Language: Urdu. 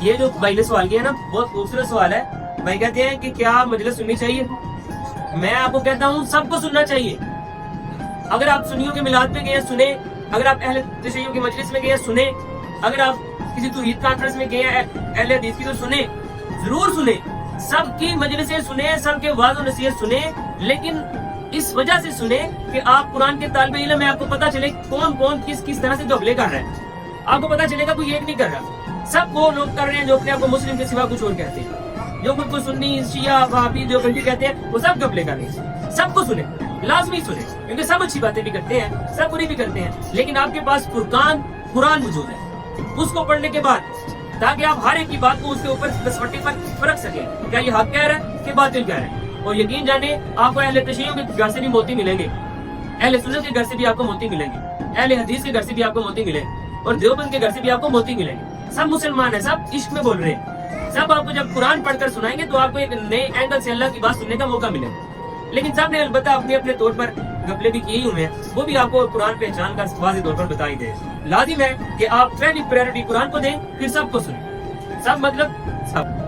یہ جو بھائی نے سوال کیا نا بہت خوبصورت سوال ہے. بھائی کہتے ہیں کہ کیا مجلس سننی چاہیے؟ میں آپ کو کہتا ہوں سب کو سننا چاہیے. اگر آپ سنیوں کے میلاد پہ گئے ہیں سنیں, اگر آپ اہل تشیعوں کی مجلس میں گئے ہیں سنیں, اگر آپ کسی توحید کانفرنس میں گئے ہیں اہل حدیث کی تو سنیں, ضرور سنیں. سب کی مجلسیں سنیں, سب کے واعظ و نصیحت سنیں, لیکن اس وجہ سے سنیں کہ آپ قرآن کے طالب علم ہے, آپ کو پتا چلے کون کون کس طرح سے گھپلے کر رہا ہے. آپ کو پتا چلے گا کوئی ایک نہیں کر رہا, سب وہ لوگ کر رہے ہیں جو اپنے آپ کو مسلم کے سوا کچھ اور کہتے ہیں. جو خود کو سنی شیعہ وہابی جو بندی کہتے ہیں وہ سب گھپلے کر رہے ہیں. سب کو سنیں, لازمی سنیں, کیونکہ سب اچھی باتیں بھی کرتے ہیں, سب بری بھی کرتے ہیں, لیکن آپ کے پاس فرقان قرآن موجود ہے. اس کو پڑھنے کے بعد تاکہ آپ ہر ایک کی بات کو اس کے اوپر دسوٹی پر پرکھ سکیں, کیا یہ حق کہہ رہا ہے کہ باطل کہہ رہا ہے. اور یقین جانے آپ کو اہل تشیعوں کے گھر سے بھی موتی ملیں گے, اہل سنت کے گھر سے بھی آپ کو موتی ملیں گے, اہل حدیث کے گھر سے بھی آپ کو موتی ملیں گے, اور دیوبند کے گھر سے بھی آپ کو موتی ملیں گے. سب مسلمان ہیں, سب عشق میں بول رہے ہیں. سب آپ کو جب قرآن پڑھ کر سنائیں گے تو آپ کو ایک نئے اینگل سے اللہ کی بات سننے کا موقع ملے گا. لیکن سب نے البتہ اپنے اپنے طور پر گپلے بھی کیے ہوئے ہیں, وہ بھی آپ کو قرآن پہچان کر واضح طور پر بتائی دے. لازم ہے کہ آپ پہلی پریورٹی قرآن کو دیں, پھر سب کو سنیں. سب مطلب سب.